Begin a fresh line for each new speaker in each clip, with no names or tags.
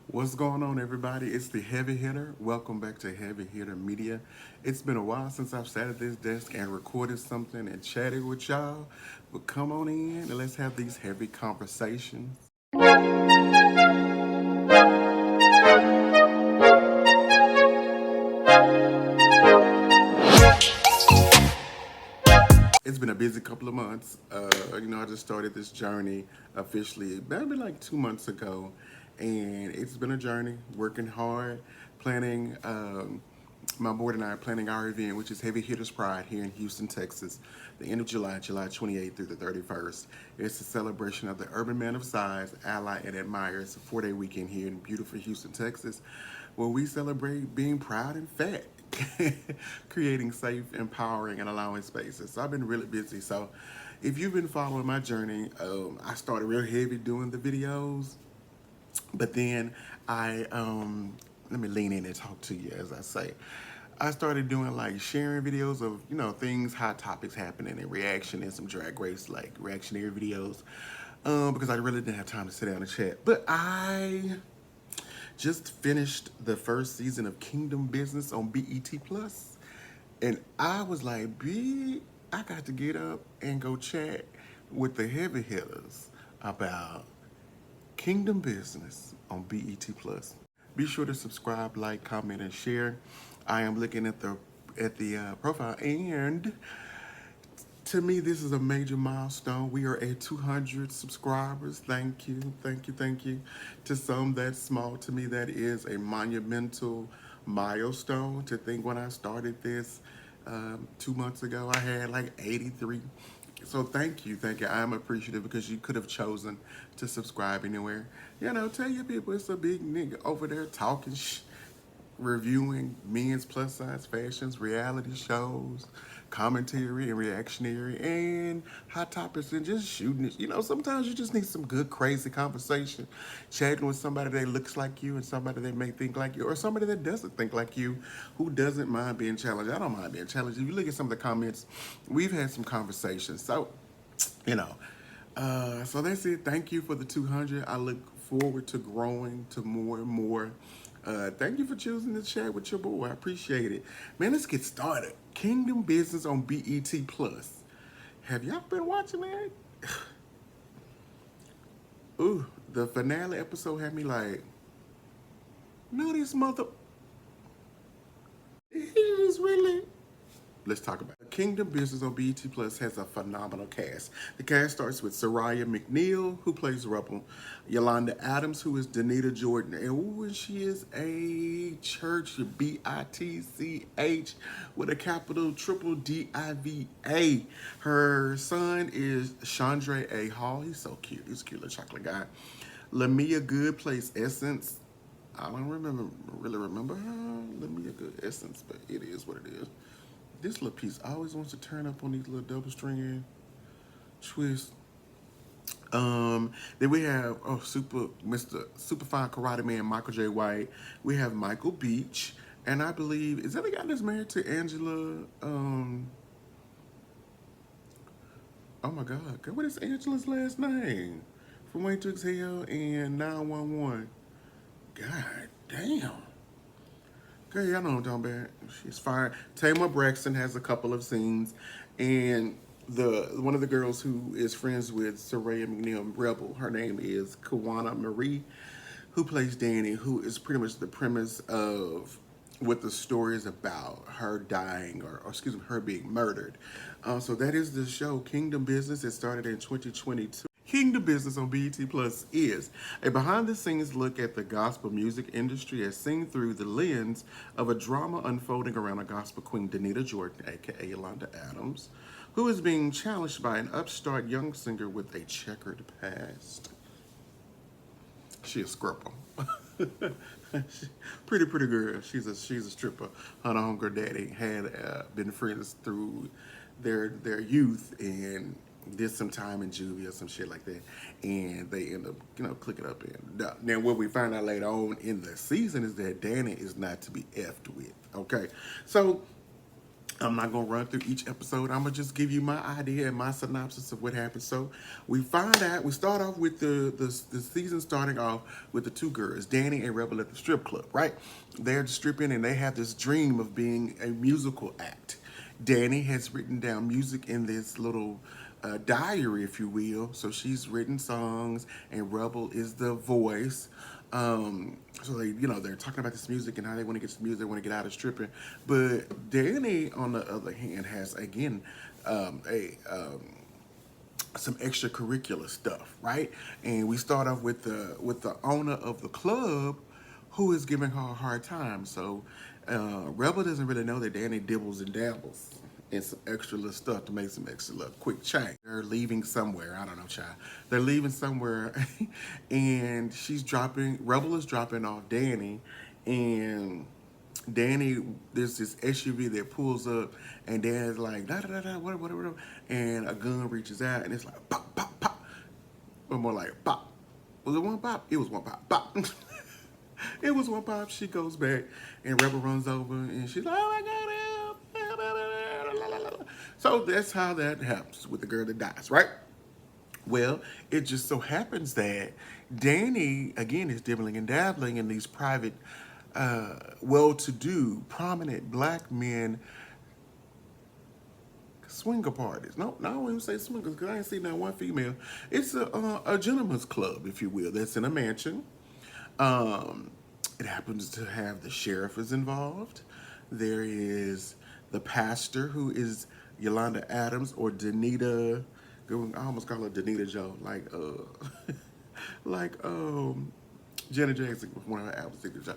What's going on, everybody? It's the Heavy Hitter. Welcome back to Heavy Hitter Media. It's been a while since I've sat at this desk and recorded something and chatted with y'all. But come on in and let's have these heavy conversations. It's been a busy couple of months. I just started this journey officially maybe like 2 months ago, and it's been a journey. Working hard, planning. My board and I are planning our event, which is Heavy Hitters Pride here in Houston, Texas, the end of July, July 28th through the 31st. It's a celebration of the urban man of size, ally, and admire. It's a 4-day weekend here in beautiful Houston, Texas, where we celebrate being proud and fat, creating safe, empowering, and allowing spaces. So I've been really busy. So if you've been following my journey, I started real heavy doing the videos, but then let me lean in and talk to you as I say. I started doing like sharing videos of, things, hot topics happening and reaction and some drag race like reactionary videos. Because I really didn't have time to sit down and chat. But I just finished the first season of Kingdom Business on BET Plus. And I was like, I got to get up and go chat with the heavy hitters about Kingdom Business on BET Plus. Be sure to subscribe, like, comment, and share. I am looking at the profile, and to me, this is a major milestone. We are at 200 subscribers. Thank you, thank you, thank you. To some, that's small. To me, that is a monumental milestone. To think when I started this 2 months ago, I had like 83. So thank you, thank you. I'm appreciative because you could have chosen to subscribe anywhere. Tell your people it's a big nigga over there talking reviewing men's plus size fashions, reality shows, commentary and reactionary, and hot topics, and just shooting it. Sometimes you just need some good, crazy conversation, chatting with somebody that looks like you and somebody that may think like you, or somebody that doesn't think like you, who doesn't mind being challenged. I don't mind being challenged. If you look at some of the comments, we've had some conversations. So, you know, so that's it. Thank you for the 200. I look forward to growing to more and more. Thank you for choosing to chat with your boy. I appreciate it. Man, let's get started. Kingdom Business on BET Plus. Have y'all been watching that? Ooh, the finale episode had me like, no, this mother. It is really. Let's talk about it. Kingdom Business on BET Plus has a phenomenal cast. The cast starts with Soraya McNeil, who plays Rebel, Yolanda Adams, who is Danita Jordan, and she is a church, Bitch, with a capital triple Diva. Her son is Chandre A. Hall. He's so cute. He's a cute little chocolate guy. Lamia Good plays Essence. I don't really remember her. Lamia Good Essence, but it is what it is. This little piece always wants to turn up on these little double stringing twists. Then we have Mr. Superfine Karate Man Michael J. White. We have Michael Beach, and I believe is that the guy that's married to Angela? Oh my God, what is Angela's last name? From Wait to Exhale and 911. God damn. Okay, y'all know what I'm talking about. She's fine. Tamar Braxton has a couple of scenes, and the one of the girls who is friends with Soraya McNeil Rebel, her name is Kawana Marie, who plays Danny, who is pretty much the premise of what the story is about, her dying, or excuse me, her being murdered. So that is the show Kingdom Business. It started in 2022. Kingdom Business on BET Plus is a behind the scenes look at the gospel music industry as seen through the lens of a drama unfolding around a gospel queen, Danita Jordan, aka Yolanda Adams, who is being challenged by an upstart young singer with a checkered past. She a stripper. Pretty girl. She's a stripper. Her and her daddy had been friends through their youth and did some time in juvie or some shit like that, and they end up clicking up. And now what we find out later on in the season is that Danny is not to be effed with. Okay, so I'm not gonna run through each episode. I'm gonna just give you my idea and my synopsis of what happened. So we find out. We start off with the season starting off with the two girls, Danny and Rebel, at the strip club. Right? They're stripping and they have this dream of being a musical act. Danny has written down music in this little diary, if you will. So she's written songs, and Rebel is the voice. So they, they're talking about this music and how they want to get to music, they want to get out of stripping. But Danny, on the other hand, has again a some extracurricular stuff, right? And we start off with the owner of the club, who is giving her a hard time. So Rebel doesn't really know that Danny dibbles and dabbles in some extra little stuff to make some extra little quick change. They're leaving somewhere. I don't know, child. They're leaving somewhere, and Rebel is dropping off Danny, and Danny, there's this SUV that pulls up, and Danny's like, da da da da, whatever, and a gun reaches out, and it's like, pop, pop, pop. Or more like, pop. Was it one pop? It was one pop. Pop. It was one pop. She goes back, and Rebel runs over, and she's like, oh my God, help. So that's how that happens with the girl that dies, right? Well, it just so happens that Danny, again, is dibbling and dabbling in these private, well-to-do, prominent black men swinger parties. No, I don't even say swingers because I ain't seen that one female. It's a gentleman's club, if you will, that's in a mansion. Um, it happens to have the sheriff is involved. There is the pastor, who is Yolanda Adams, or Danita. I almost call her Danita Joe, like like Janet Jackson was one of her albums, signature.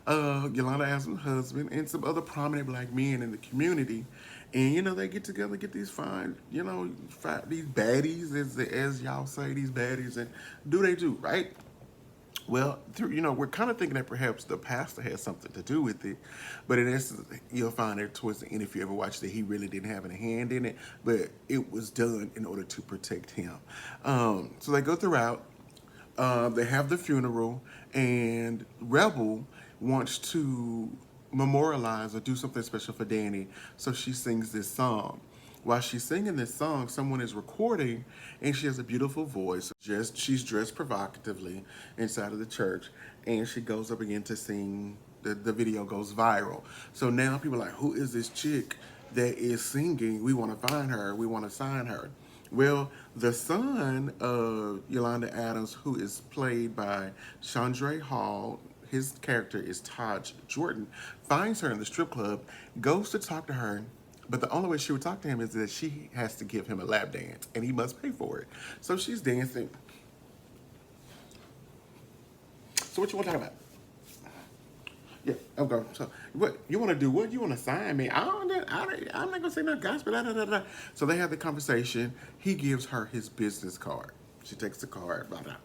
Yolanda Adams' husband, and some other prominent black men in the community. And, they get together, get these fine, these baddies, as y'all say, these baddies, and they do, right? Well, we're kind of thinking that perhaps the pastor has something to do with it, but in essence, you'll find that towards the end, if you ever watched it, he really didn't have any hand in it, but it was done in order to protect him. So they go throughout. They have the funeral, and Rebel wants to memorialize or do something special for Danny, so she sings this song. While she's singing this song, someone is recording, and she has a beautiful voice. She's dressed provocatively inside of the church, and she goes up again to sing. The video goes viral. So now people are like, who is this chick that is singing? We want to find her. We want to sign her. Well, the son of Yolanda Adams, who is played by Chandre Hall, his character is Taj Jordan, finds her in the strip club, goes to talk to her, but the only way she would talk to him is that she has to give him a lap dance, and he must pay for it. So she's dancing. So what you want to talk about? Yeah, I'm going. So what you want to do? What you want to sign me? I'm not gonna say no gospel. Da, da, da, da. So they have the conversation. He gives her his business card. She takes the card. Blah blah.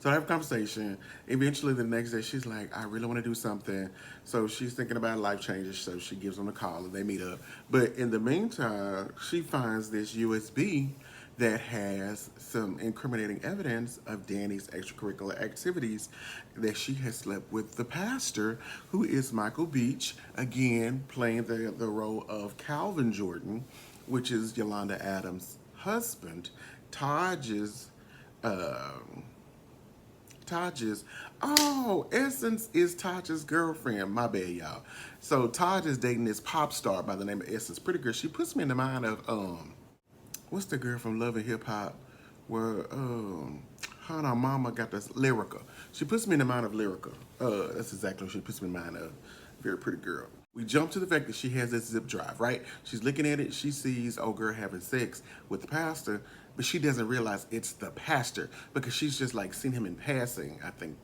So I have a conversation. Eventually, the next day, she's like, I really want to do something. So she's thinking about life changes. So she gives him a call and they meet up. But in the meantime, she finds this USB that has some incriminating evidence of Danny's extracurricular activities, that she has slept with the pastor, who is Michael Beach, again, playing the role of Calvin Jordan, which is Yolanda Adams' husband. Taj's Essence is Taj's girlfriend. My bad, y'all. So Taj is dating this pop star by the name of Essence. Pretty girl. She puts me in the mind of what's the girl from Love and Hip Hop, where her and her mama got this Lyrica. She puts me in the mind of Lyrica. That's exactly what she puts me in the mind of. Very pretty girl. We jump to the fact that she has this zip drive, right? She's looking at it. She sees old girl having sex with the pastor, but she doesn't realize it's the pastor because she's just like seen him in passing. I think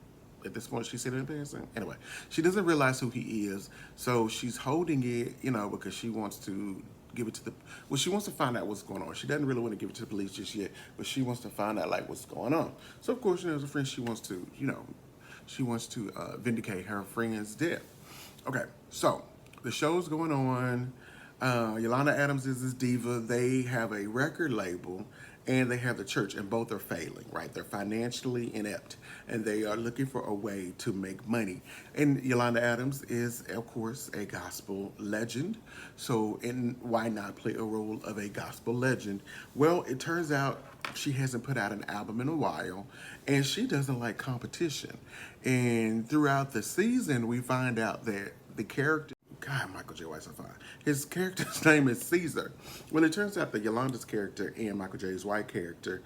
at this point she's seen him in passing. Anyway, she doesn't realize who he is, so she's holding it, because she wants to give it to she wants to find out what's going on. She doesn't really want to give it to the police just yet, but she wants to find out like what's going on. So of course, as a friend, she wants to, vindicate her friend's death. Okay, so the show's going on. Yolanda Adams is this diva. They have a record label, and they have the church, and both are failing, right? They're financially inept, and they are looking for a way to make money. And Yolanda Adams is, of course, a gospel legend. So, why not play a role of a gospel legend? Well, it turns out she hasn't put out an album in a while, and she doesn't like competition. And throughout the season, we find out that the character, God, Michael J. White's so fine. His character's name is Caesar. When it turns out that Yolanda's character and Michael J. White character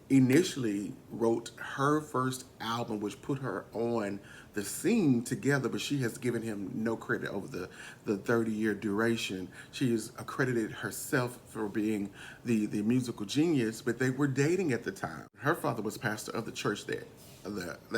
initially wrote her first album, which put her on the scene together, but she has given him no credit over the 30-year duration. She has accredited herself for being the musical genius, but they were dating at the time. Her father was pastor of the church that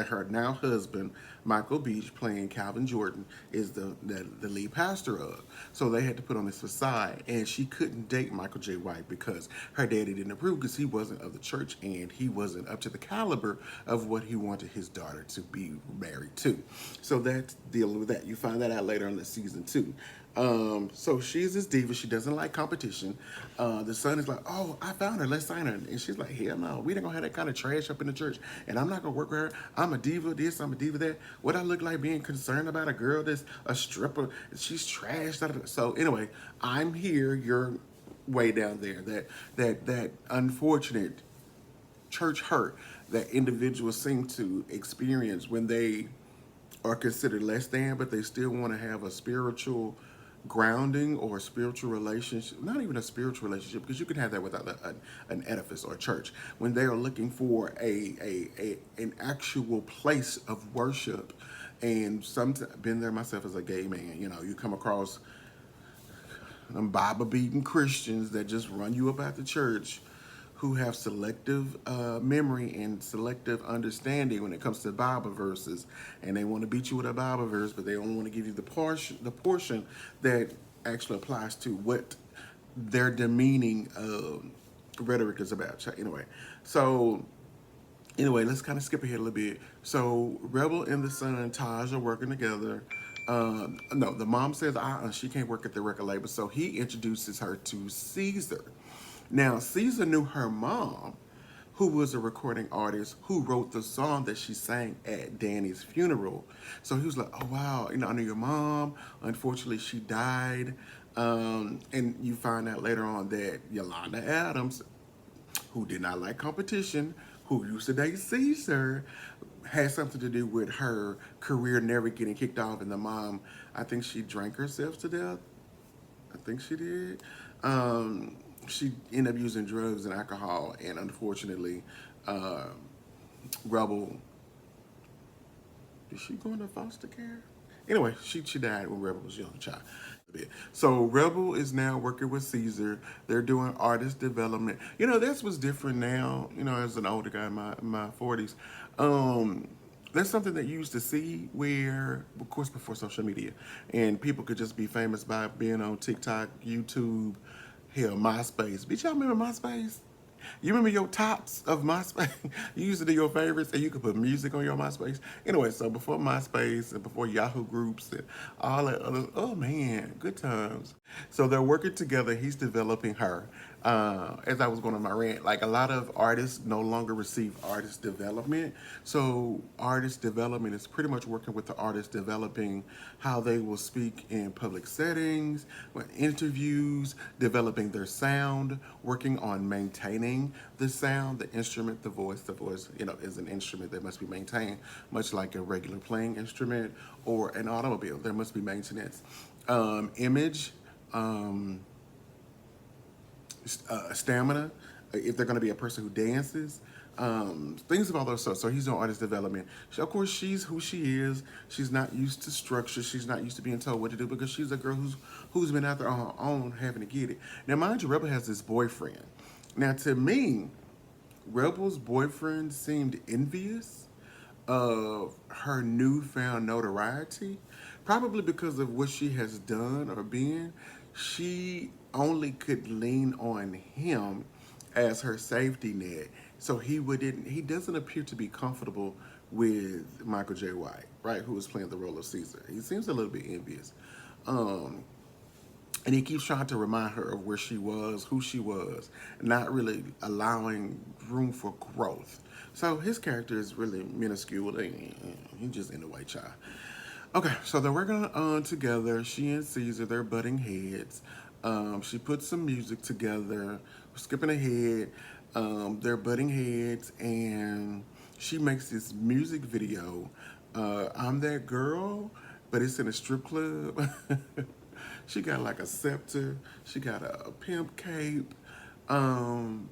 her now husband, Michael Beach, playing Calvin Jordan, is the lead pastor of. So they had to put on this facade, and she couldn't date Michael J. White because her daddy didn't approve, because he wasn't of the church and he wasn't up to the caliber of what he wanted his daughter to be married to. So that's dealing with that. You find that out later on the season 2. So she's this diva. She doesn't like competition. The son is like, oh, I found her. Let's sign her. And she's like, hell no. We ain't gonna have that kind of trash up in the church. And I'm not gonna work with her. I'm a diva this, I'm a diva that. What I look like being concerned about a girl that's a stripper. She's trash. So anyway, I'm here. You're way down there. That unfortunate church hurt that individuals seem to experience when they are considered less than, but they still want to have a spiritual grounding or a spiritual relationship. Not even a spiritual relationship, because you can have that without an edifice or a church. When they are looking for an actual place of worship, and sometimes been there myself as a gay man. You know, you come across them Bible beating Christians that just run you about the church, who have selective memory and selective understanding when it comes to Bible verses, and they want to beat you with a Bible verse, but they only want to give you the portion that actually applies to what their demeaning rhetoric is about. Anyway, let's kind of skip ahead a little bit. So Rebel and the son and Taj are working together. No, the mom says she can't work at the record label, so he introduces her to Caesar. Now, Caesar knew her mom, who was a recording artist who wrote the song that she sang at Danny's funeral. So he was like, oh, wow, I know your mom. Unfortunately, she died. And you find out later on that Yolanda Adams, who did not like competition, who used to date Caesar, had something to do with her career never getting kicked off. And the mom, I think she drank herself to death. I think she did. She ended up using drugs and alcohol, and unfortunately, Rebel, did she go into foster care? Anyway, she died when Rebel was a young child. So Rebel is now working with Caesar. They're doing artist development. You know, that's what's different now, you know, as an older guy in my 40s. That's something that you used to see where, of course, before social media, and people could just be famous by being on TikTok, YouTube, hell, MySpace. Bitch, y'all remember MySpace? You remember your tops of MySpace? You used to do your favorites, and you could put music on your MySpace. Anyway, so before MySpace and before Yahoo groups and all that other, oh man, good times. So they're working together. He's developing her. As I was going on my rant, like a lot of artists no longer receive artist development. So artist development is pretty much working with the artist, developing how they will speak in public settings, interviews, developing their sound, working on maintaining the sound, the instrument, the voice. The voice, you know, is an instrument that must be maintained, much like a regular playing instrument or an automobile. There must be maintenance. Image, stamina, if they're going to be a person who dances, things of all those sorts. So he's doing artist development. Of course, she's who she is. She's not used to structure. She's not used to being told what to do, because she's a girl who's been out there on her own having to get it. Now, mind you, Rebel has this boyfriend. Now, to me, Rebel's boyfriend seemed envious of her newfound notoriety, probably because of what she has done or been. She only could lean on him as her safety net. So he doesn't appear to be comfortable with Michael J. White, right, who is playing the role of Caesar. He seems a little bit envious. And he keeps trying to remind her of where she was, who she was, not really allowing room for growth. So his character is really minuscule. He's just in the white child. Okay, so they're working on together. She and Caesar, they're butting heads. She puts some music together. Skipping ahead, they're butting heads, and she makes this music video. I'm that girl, but it's in a strip club. She got like a scepter. She got a pimp cape. Um,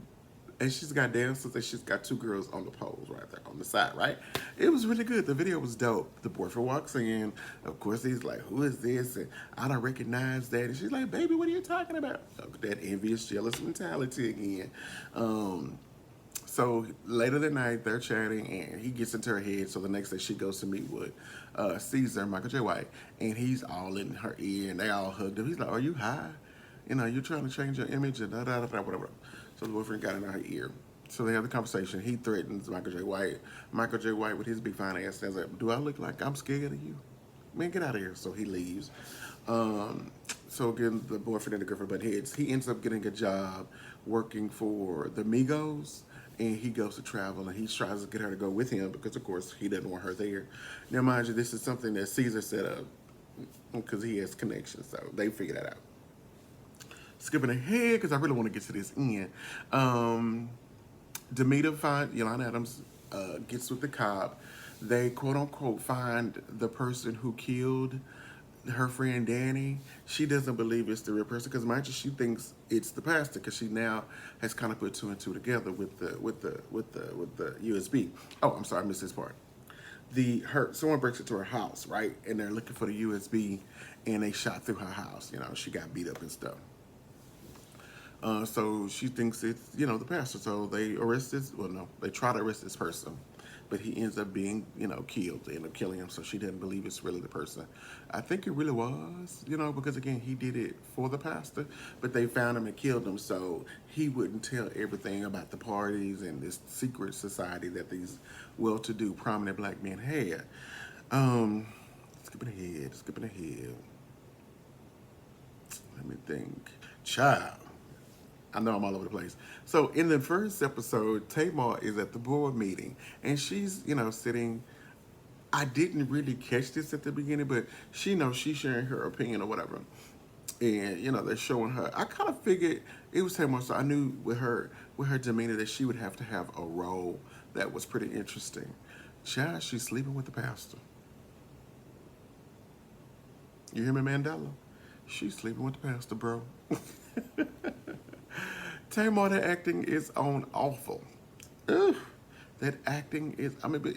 and she's got dancers and she's got two girls on the poles right there on the side, right? It was really good. The video was dope. The boyfriend walks in. Of course, he's like, who is this? And I don't recognize that. And she's like, baby, what are you talking about? That envious, jealous mentality again. So later that night, they're chatting, and he gets into her head. So the next day, she goes to meet with Caesar, Michael J. White, and he's all in her ear, and they all hugged him. He's like, "Are you high? You know, you're trying to change your image, and da da da da whatever." So the boyfriend got in her ear. So they have the conversation. He threatens Michael J. White. Michael J. White, with his big fine ass, says, like, "Do I look like I'm scared of you? Man, get out of here." So he leaves. Um, so again, the boyfriend and the girlfriend butt heads. He ends up getting a job working for the Migos, and he goes to travel, and he tries to get her to go with him because, of course, he doesn't want her there. Now, mind you, this is something that Caesar set up because he has connections, so they figure that out. Skipping ahead because I really want to get to this end. Demeter find Yolanda Adams gets with the cop. They quote unquote find the person who killed her friend Danny. She doesn't believe it's the real person because mind you, she thinks it's the pastor because she now has kind of put two and two together with the USB. Oh, I'm sorry, I missed this part. Someone breaks into her house, right, and they're looking for the USB, and they shot through her house. You know, she got beat up and stuff. So she thinks it's, the pastor. So they arrest this. Well, no, they try to arrest this person, but he ends up being, killed. They end up killing him. So she didn't believe it's really the person. I think it really was, because again, he did it for the pastor, but they found him and killed him. So he wouldn't tell everything about the parties and this secret society that these well-to-do, prominent black men had. Um, skipping ahead. Let me think. Child. I know I'm all over the place. So in the first episode, Tamar is at the board meeting, and she's, sitting. I didn't really catch this at the beginning, but she knows she's sharing her opinion or whatever, and they're showing her. I kind of figured it was Tamar, so I knew with her demeanor that she would have to have a role that was pretty interesting. Child, she's sleeping with the pastor. You hear me, Mandela? She's sleeping with the pastor, bro. Tamar, that acting is on awful. Ugh, that acting is, I mean, but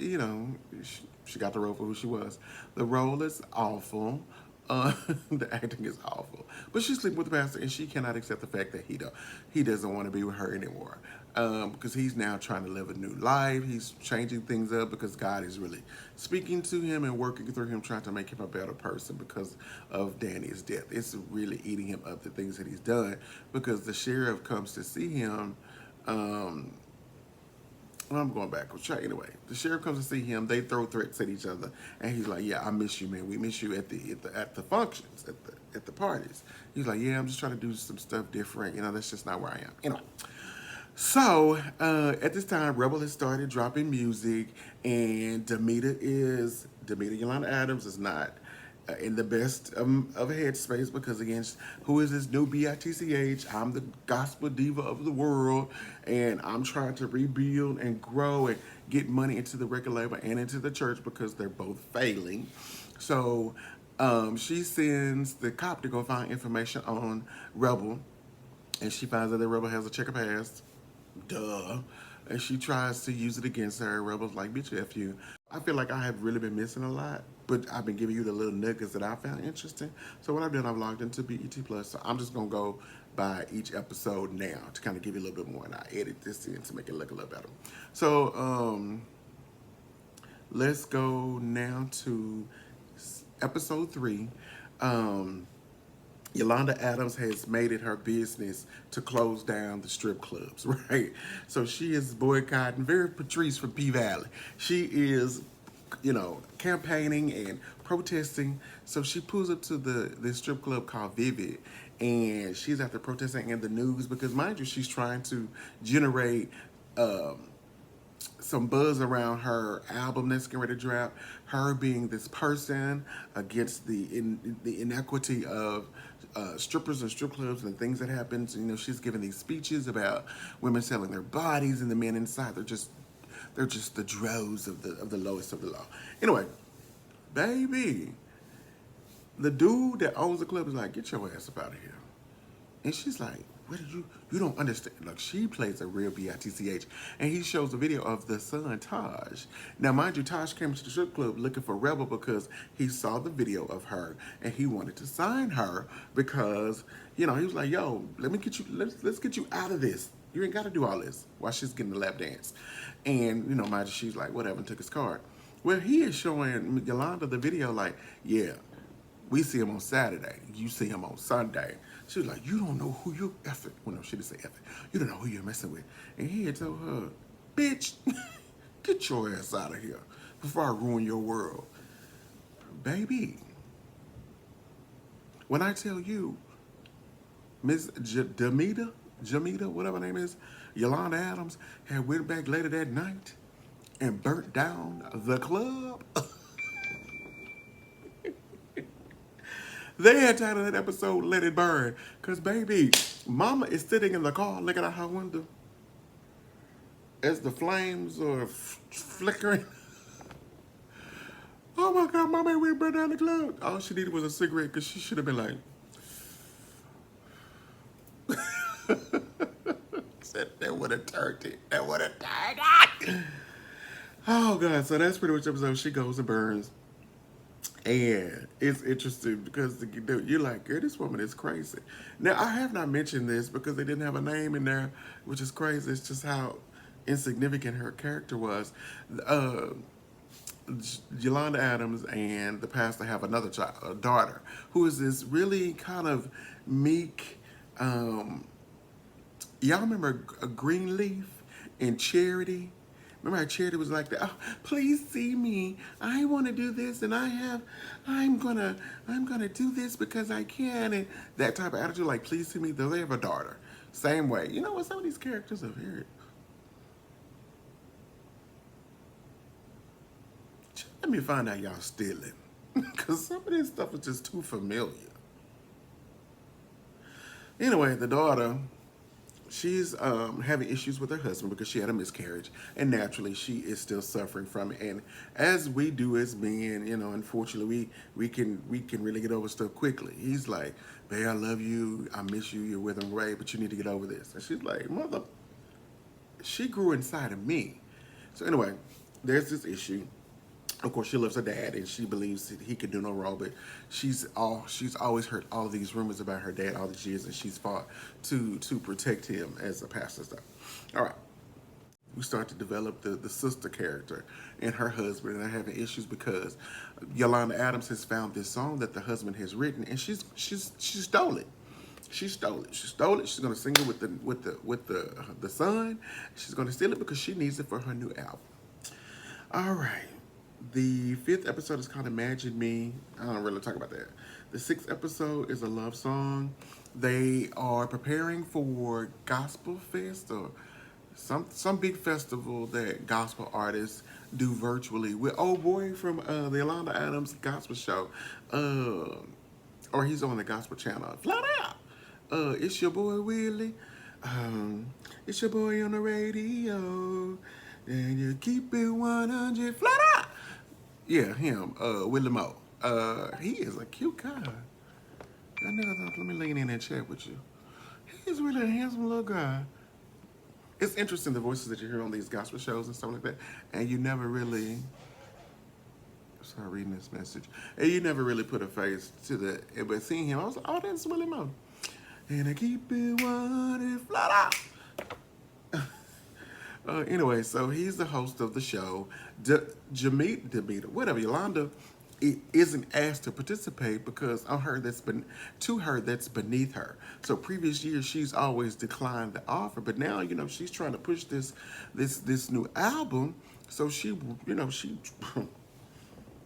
she got the role for who she was. The role is awful. The acting is awful. But she's sleeping with the pastor, and she cannot accept the fact that he doesn't want to be with her anymore. Because he's now trying to live a new life. He's changing things up because God is really speaking to him and working through him, trying to make him a better person because of Danny's death. It's really eating him up, the things that he's done, because the sheriff comes to see him. Well, I'm going backwards. Anyway, the sheriff comes to see him. They throw threats at each other, and he's like, "Yeah, I miss you, man. We miss you at the functions, at the parties." He's like, "Yeah, I'm just trying to do some stuff different. That's just not where I am." So at this time, Rebel has started dropping music, and Demeter Yolanda Adams is not in the best of a headspace because again, who is this new bitch? I'm the gospel diva of the world, and I'm trying to rebuild and grow and get money into the record label and into the church because they're both failing. So she sends the cop to go find information on Rebel, and she finds out that Rebel has a checker past. Duh. And she tries to use it against her. Rebel's like, bitch, F you. I feel like I have really been missing a lot, but I've been giving you the little nuggets that I found interesting. So what I've done, I've logged into BET Plus. So I'm just going to go by each episode now to kind of give you a little bit more, and I edit this in to make it look a little better. So let's go now to episode 3. Yolanda Adams has made it her business to close down the strip clubs, right? So she is boycotting, very Patrice from P Valley. She is, campaigning and protesting. So she pulls up to this strip club called Vivid, and she's out there protesting in the news because, mind you, she's trying to generate some buzz around her album that's getting ready to drop. Her being this person against the inequity of strippers and strip clubs and things that happens. You know, she's giving these speeches about women selling their bodies and the men inside. They're just the droves of the lowest of the low. Anyway, baby, the dude that owns the club is like, get your ass up out of here. And she's like, what did you don't understand. Look, she plays a real bitch. And he shows a video of the son, Taj. Now, mind you, Taj came to the strip club looking for Rebel because he saw the video of her and he wanted to sign her because, you know, he was like, yo, let's get you out of this. You ain't got to do all this while she's getting the lap dance. And, you know, mind you, she's like, whatever, and took his card. Well, he is showing Yolanda the video like, yeah, we see him on Saturday. You see him on Sunday. She was like, you don't know who you effing. Well, no, she didn't say effing. You don't know who you're messing with. And he had told her, bitch, get your ass out of here before I ruin your world. Baby, when I tell you, Miss Jamita, whatever her name is, Yolanda Adams, had went back later that night and burnt down the club. They had titled that episode Let It Burn. Because, baby, mama is sitting in the car looking out her window as the flames are flickering. Oh, my God, mama, we burned down the club. All she needed was a cigarette because she should have been like... Said that would have turned it. That would have turned it. Oh, God. So that's pretty much the episode. She goes and burns. And it's interesting because you're like, girl, this woman is crazy. Now, I have not mentioned this because they didn't have a name in there, which is crazy. It's just how insignificant her character was. Yolanda Adams and the pastor have another child, a daughter, who is this really kind of meek. Y'all remember Greenleaf and Charity? Remember how Charity was like that? Oh, please see me. I want to do this, and I'm gonna do this because I can, and that type of attitude. Like, please see me. Though they have a daughter, same way. You know what? Some of these characters are very. Let me find out y'all stealing, because some of this stuff is just too familiar. Anyway, the daughter. She's having issues with her husband because she had a miscarriage, and naturally she is still suffering from it. And as we do as men, you know, unfortunately we can really get over stuff quickly. He's like, babe, I love you, I miss you, you're with him, right? But you need to get over this. And she's like, mother, she grew inside of me. So anyway, there's this issue. Of course, she loves her dad, and she believes that he can do no wrong. But she's always heard all of these rumors about her dad all these years, and she's fought to protect him as a pastor. Stuff. All right, we start to develop the sister character and her husband, and they're having issues because Yolanda Adams has found this song that the husband has written, and she stole it. She stole it. She stole it. She's gonna sing it with the son. She's gonna steal it because she needs it for her new album. All right. The 5th episode is called Imagine Me. I don't really talk about that. The 6th episode is a love song. They are preparing for Gospel Fest or some big festival that gospel artists do virtually with old boy from the Yolanda Adams gospel show. Or he's on the gospel channel. Flat out. It's your boy Willie. It's your boy on the radio. And you keep it 100 flat out. Yeah, him, Willie Moe. He is a cute guy. I never thought, let me lean in and chat with you. He's really a handsome little guy. It's interesting the voices that you hear on these gospel shows and stuff like that, and you never really, sorry reading this message, and you never really put a face to the, but seeing him, I was like, oh, that's Willie Moe. And I keep it 100 flat out. Anyway, so he's the host of the show. Jamita, whatever, Yolanda isn't asked to participate because that's beneath her. So previous years she's always declined the offer, but now you know she's trying to push this new album. So she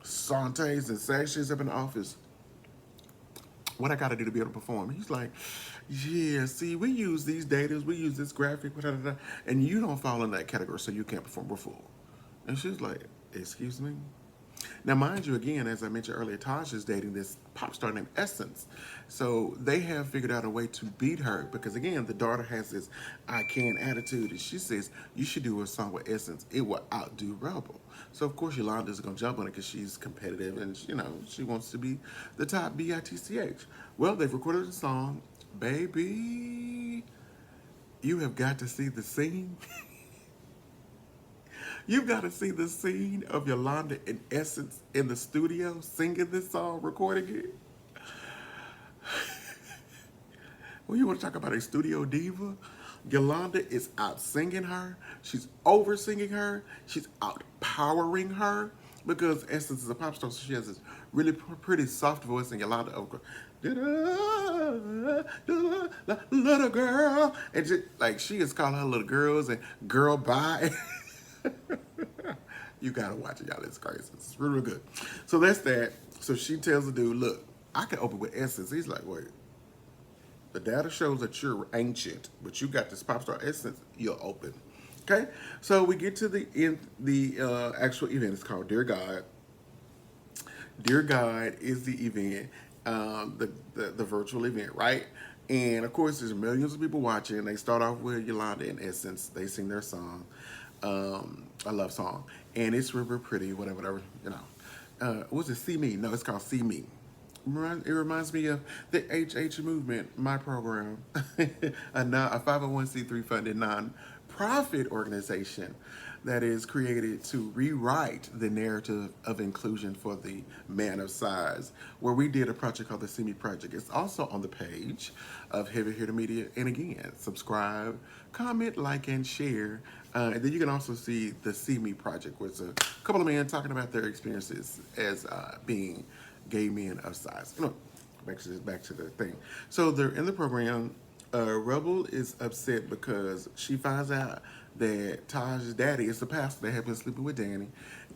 sautés and sashes up in the office. what I got to do to be able to perform. He's like, yeah, see, we use these datas, we use this graphic, and you don't fall in that category, so you can't perform before. And she's like, excuse me? Now, mind you, again, as I mentioned earlier, Taj is dating this pop star named Essence. So they have figured out a way to beat her because, again, the daughter has this I can attitude. And she says, you should do a song with Essence. It will outdo Rebel. So, of course, Yolanda's going to jump on it because she's competitive and, she wants to be the top BITCH. Well, they've recorded a song. Baby, you have got to see the scene. You've got to see the scene of Yolanda in Essence in the studio singing this song, recording it. Well, you want to talk about a studio diva? Yolanda is out singing her. She's over singing her. She's out powering her because Essence is a pop star, so she has this really pretty soft voice, and Yolanda, of course, little girl, and just, like she is calling her little girls and girl bye. You gotta watch it, y'all. It's crazy. It's really, really good. So that's that. So she tells the dude, look, I can open with Essence. He's like, wait, the data shows that you're ancient, but you got this pop star Essence, you'll open. Okay? So we get to the actual event. It's called Dear God. Dear God is the event, the virtual event, right? And of course, there's millions of people watching. They start off with Yolanda and Essence. They sing their song, a love song, and it's really pretty. Whatever. Was it See Me? No, it's called See Me. It reminds me of the HH movement, my program, a 501c3 funded non-profit organization that is created to rewrite the narrative of inclusion for the man of size, where we did a project called the See Me Project. It's also on the page of Heavy Hitter Media. And again, subscribe, comment, like, and share. And then you can also see the See Me Project, where it's a couple of men talking about their experiences as being gay men of size. Back to the thing. So they're in the program. Rebel is upset because she finds out that Taj's daddy is the pastor that had been sleeping with Danny,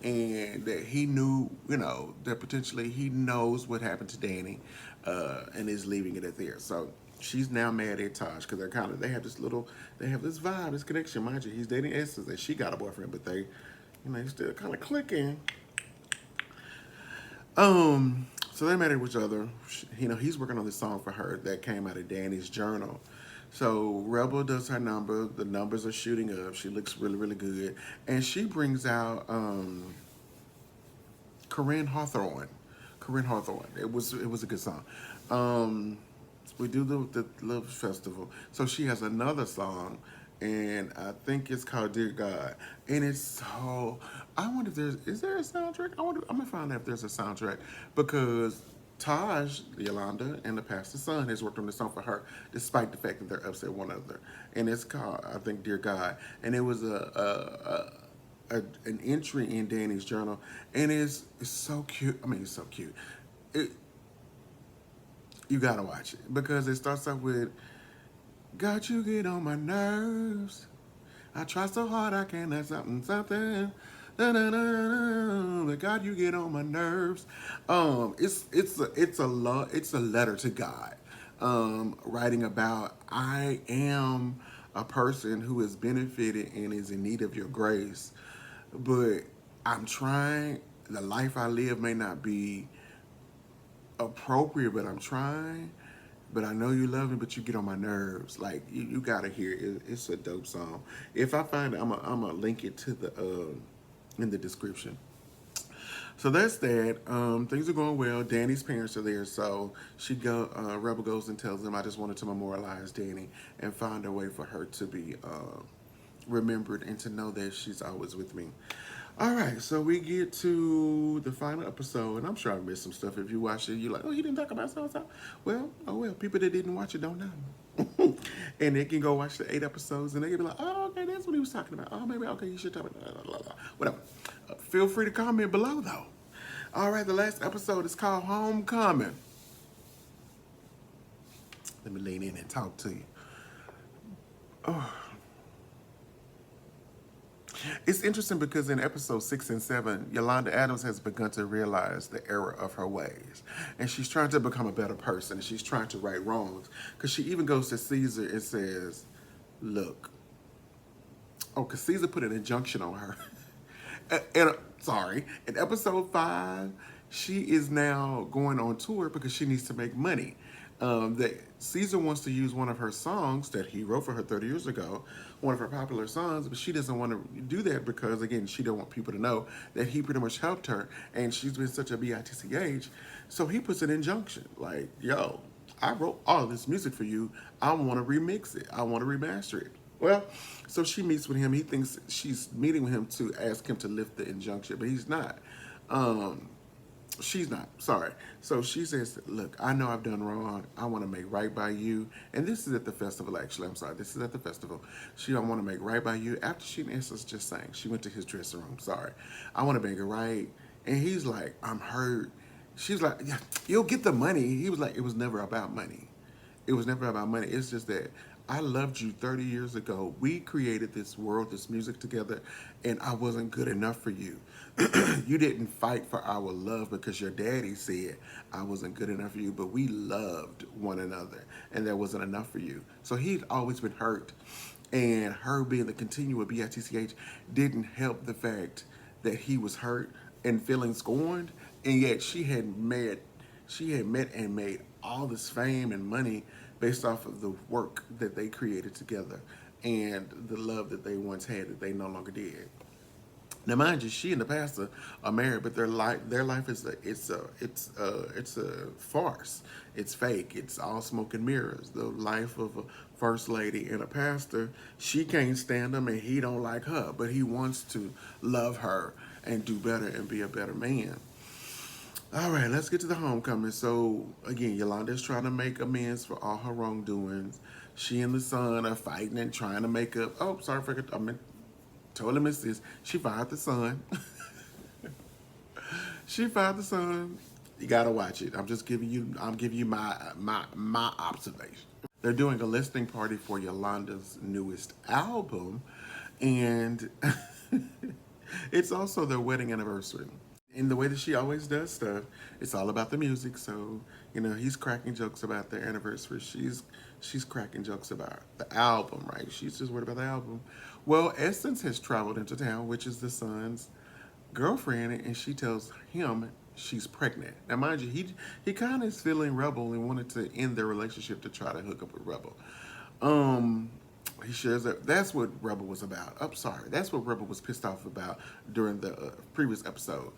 and that he knew, that potentially he knows what happened to Danny, and is leaving it at there. So she's now mad at Taj because they have this vibe, this connection. Mind you, he's dating Essence, and she got a boyfriend, but they still kind of clicking. So they met each other. He's working on this song for her that came out of Danny's journal. So Rebel does her number. The numbers are shooting up. She looks really, really good. And she brings out Corinne Hawthorne. It was a good song. We do the Love Festival. So she has another song, and I think it's called Dear God. And it's so, I wonder if is there a soundtrack? I'm gonna find out if there's a soundtrack, because Taj, Yolanda, and the pastor's son has worked on this song for her, despite the fact that they're upset with one another. And it's called, I think, Dear God. And it was an entry in Danny's journal, and it's so cute. I mean, it's so cute. You gotta watch it because it starts off with, "God, you get on my nerves. I try so hard I can't let something. But God, you get on my nerves." It's a letter to God, writing about, I am a person who has benefited and is in need of your grace, but I'm trying. The life I live may not be appropriate, but I'm trying. But I know you love me, but you get on my nerves. Like, you gotta hear it. It's a dope song. If I find it, I'm gonna link it to the in the description. So that's that. Things are going well. Danny's parents are there, so Rebel goes and tells them, I just wanted to memorialize Danny and find a way for her to be remembered and to know that she's always with me. All right, so we get to the final episode, and I'm sure I missed some stuff. If you watch it, you're like, oh, he didn't talk about so-and-so. Well, people that didn't watch it don't know. And they can go watch the 8 episodes, and they can be like, oh, okay, that's what he was talking about. Oh, maybe, okay, you should talk about blah, blah, blah. Whatever. Feel free to comment below, though. All right, the last episode is called Homecoming. Let me lean in and talk to you. Oh. It's interesting because in episode 6 and 7, Yolanda Adams has begun to realize the error of her ways. And she's trying to become a better person. And she's trying to right wrongs. Because she even goes to Caesar and says, look, oh, because Caesar put an injunction on her. Sorry, in episode 5, she is now going on tour because she needs to make money. That Caesar wants to use one of her songs that he wrote for her 30 years ago, one of her popular songs, but she doesn't want to do that because, again, she don't want people to know that he pretty much helped her, and she's been such a bitch. So he puts an injunction like, yo, I wrote all this music for you. I want to remix it. I want to remaster it. Well, so she meets with him. He thinks she's meeting with him to ask him to lift the injunction, but he's not. Um, she's not. Sorry. So she says, "Look, I know I've done wrong. I want to make right by you." And this is at the festival. Actually, I'm sorry. This is at the festival. She don't want to make right by you. After she, in essence, just sang, she went to his dressing room. Sorry, I want to make it right. And he's like, "I'm hurt." She's like, "Yeah, you'll get the money." He was like, "It was never about money. It was never about money. It's just that I loved you 30 years ago. We created this world, this music together, and I wasn't good enough for you. You didn't fight for our love because your daddy said I wasn't good enough for you, but we loved one another, and that wasn't enough for you." So he'd always been hurt, and her being the continual bitch didn't help the fact that he was hurt and feeling scorned, and yet she had met and made all this fame and money based off of the work that they created together and the love that they once had that they no longer did. Now, mind you, she and the pastor are married, but their life is a farce. It's fake. It's all smoke and mirrors. The life of a first lady and a pastor, she can't stand him, and he don't like her, but he wants to love her and do better and be a better man. All right, let's get to the homecoming. So again, Yolanda is trying to make amends for all her wrongdoings. She and the son are fighting and trying to make up. Oh, sorry, I meant totally missed this. She fired the son. She fired the son. You gotta watch it. I'm just giving you. I'm giving you my observation. They're doing a listening party for Yolanda's newest album, and it's also their wedding anniversary. In the way that she always does stuff, it's all about the music. So, he's cracking jokes about their anniversary. She's cracking jokes about the album, right? She's just worried about the album. Well, Essence has traveled into town, which is the son's girlfriend, and she tells him she's pregnant. Now, mind you, he kind of is feeling Rebel and wanted to end their relationship to try to hook up with Rebel. Um, he shares that that's what Rebel was about. I'm sorry, that's what Rebel was pissed off about during the previous episode,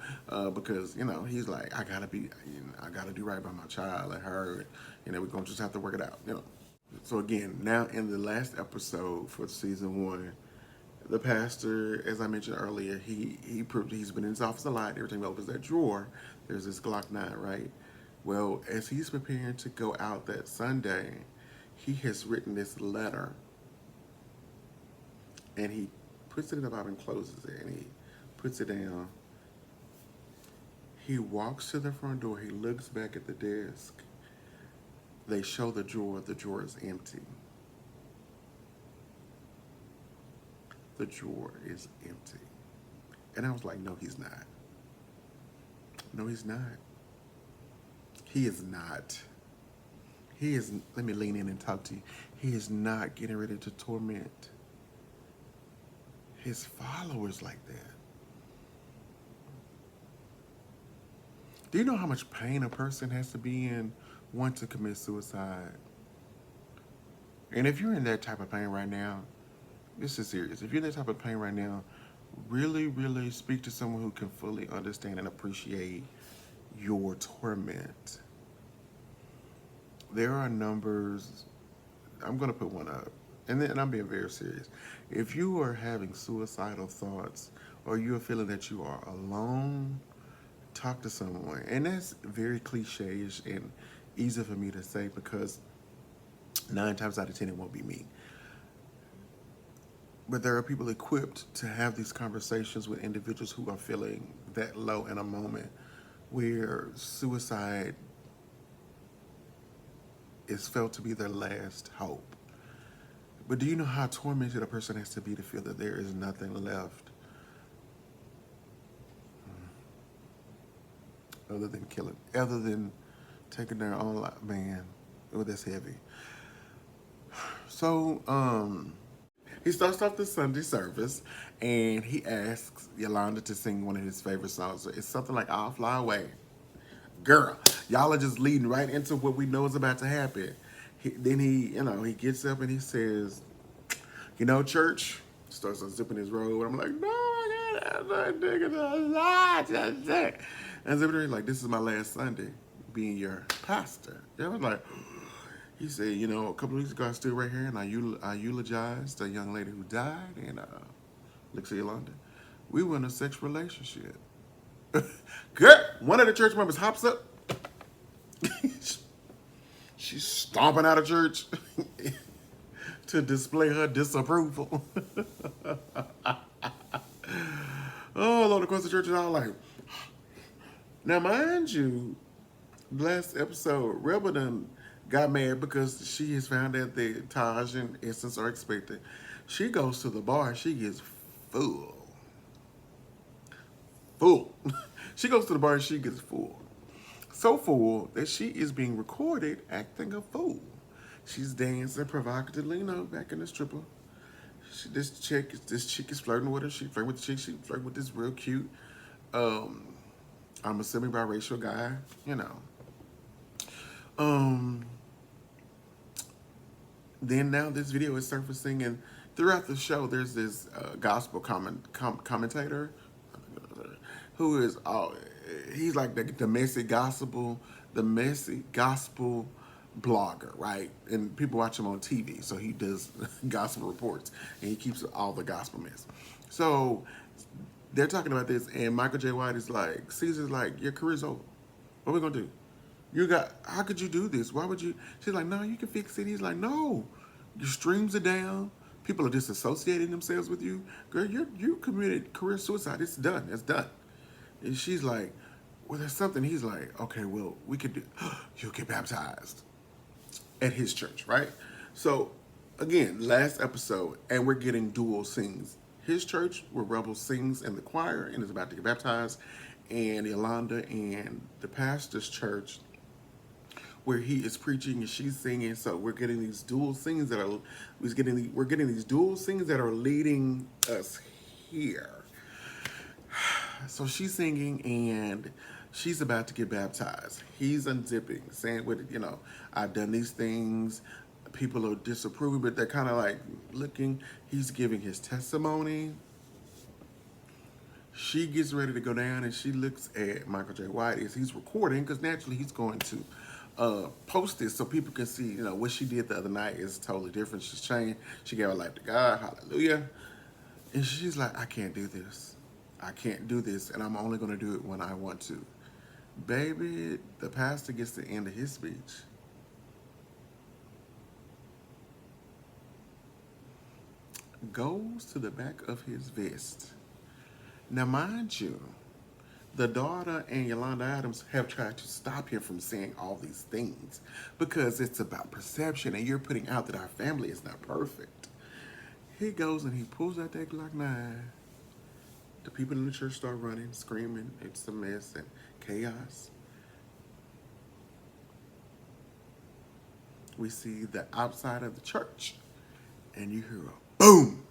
because he's like, I gotta do right by my child and her. We're gonna just have to work it out. So again, now in the last episode for season 1, the pastor, as I mentioned earlier, he's been in his office a lot. Every time he opens that drawer, there's this Glock 9, right? Well, as he's preparing to go out that Sunday, he has written this letter, and he puts it in the Bible and closes it, and he puts it down. He walks to the front door. He looks back at the desk. They show the drawer. The drawer is empty. The drawer is empty. And I was like, no, he's not. No, he's not. He is not. Let me lean in and talk to you. He is not getting ready to torment his followers like that. Do you know how much pain a person has to be in once to commit suicide? And if you're in that type of pain right now, this is serious. If you're in that type of pain right now, really, really speak to someone who can fully understand and appreciate your torment. There are numbers. I'm going to put one up. And I'm being very serious. If you are having suicidal thoughts or you're feeling that you are alone, talk to someone. And that's very cliche-ish and easy for me to say because 9 times out of 10 it won't be me. But there are people equipped to have these conversations with individuals who are feeling that low in a moment where suicide is felt to be their last hope. But do you know how tormented a person has to be to feel that there is nothing left other than killing, other than taking their own life. Man, oh, that's heavy. So, he starts off the Sunday service and he asks Yolanda to sing one of his favorite songs. It's something like I'll Fly Away. Girl, y'all are just leading right into what we know is about to happen. Then he gets up and he says, church, starts unzipping his robe. And I'm like, no, I got that nigga. And zipping like, this is my last Sunday being your pastor. And I was like, he said, a couple of weeks ago I stood right here and I eulogized a young lady who died and looks at Yolanda. We were in a sex relationship. Girl, one of the church members hops up. She's stomping out of church to display her disapproval. Oh, Lord, of course the church is all like, now mind you, last episode, Rebel done got mad because she has found that the Taj and Essence are expected. She goes to the bar, she gets full. She goes to the bar and she gets full. So full that she is being recorded acting a fool. She's dancing provocatively, back in the stripper. This chick is flirting with her. She flirting with the chick. She flirting with this real cute, I'm assuming biracial guy, Then now this video is surfacing, and throughout the show, there's this gospel commentator who is he's like the messy gospel blogger, right? And people watch him on TV, so he does gospel reports and he keeps all the gospel mess. So they're talking about this, and Michael J. White is like, Caesar's like, your career's over. What are we gonna do? How could you do this? Why would you? She's like, no, you can fix it. He's like, no, your streams are down. People are disassociating themselves with you. Girl, you committed career suicide. It's done. It's done. And she's like, well, there's something. He's like, okay, well, we could do, you'll get baptized at his church, right? So, again, last episode, and we're getting dual sings. His church, where Rebel sings in the choir and is about to get baptized, and Yolanda and the pastor's church, where he is preaching and she's singing. So we're getting these dual sings that are leading us here. So she's singing and she's about to get baptized. He's unzipping, saying, I've done these things. People are disapproving, but they're kind of like looking. He's giving his testimony. She gets ready to go down and she looks at Michael J. White as he's recording, because naturally he's going to post this so people can see, what she did the other night is totally different. She's changed. She gave her life to God. Hallelujah. And she's like, I can't do this. I can't do this, and I'm only going to do it when I want to. Baby, the pastor gets the end of his speech. Goes to the back of his vest. Now, mind you, the daughter and Yolanda Adams have tried to stop him from saying all these things because it's about perception, and you're putting out that our family is not perfect. He goes and he pulls out that Glock 9. The people in the church start running, screaming. It's a mess and chaos. We see the outside of the church, and you hear a boom.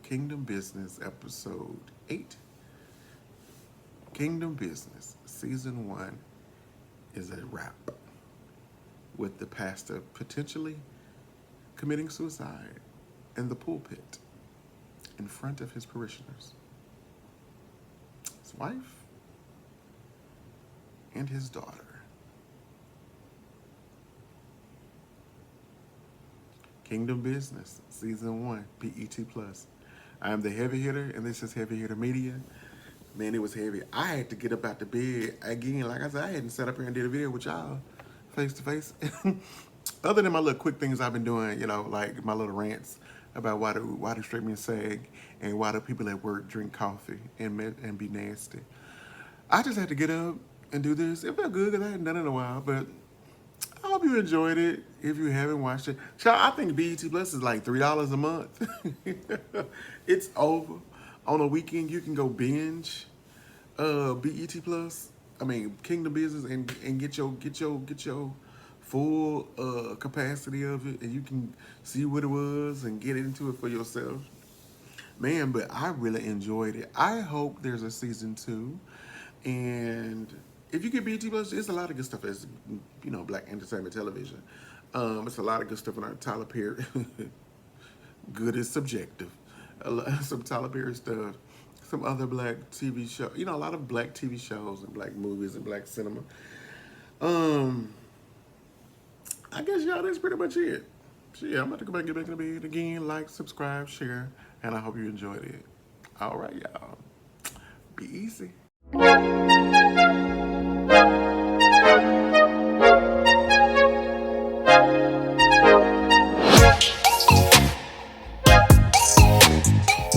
Kingdom Business, episode 8. Kingdom Business, season 1 is a wrap, with the pastor potentially committing suicide in the pulpit in front of his parishioners, his wife, and his daughter. Kingdom Business, season 1, BET+. I am the heavy hitter, and this is Heavy Hitter Media. Man, it was heavy. I had to get up out the bed again. Like I said, I hadn't sat up here and did a video with y'all face to face. Other than my little quick things I've been doing, like my little rants about why do straight men sag and why do people at work drink coffee and be nasty. I just had to get up and do this. It felt good because I hadn't done it in a while, but I hope you enjoyed it. If you haven't watched it, child, I think BET Plus is like $3 a month. It's over. on a weekend you can go binge BET Plus. I mean Kingdom Business and get your full capacity of it, and you can see what it was and get into it for yourself. Man, but I really enjoyed it. I hope there's a season two. And if you get BT Plus, there's a lot of good stuff as black entertainment television. It's a lot of good stuff on our Tyler Perry. Good is subjective. Some Tyler Perry stuff. Some other black TV show. A lot of black TV shows and black movies and black cinema. Um, I guess y'all, that's pretty much it. So yeah, I'm about to go back and get back in the bed again. Like, subscribe, share, and I hope you enjoyed it. All right, y'all. Be easy.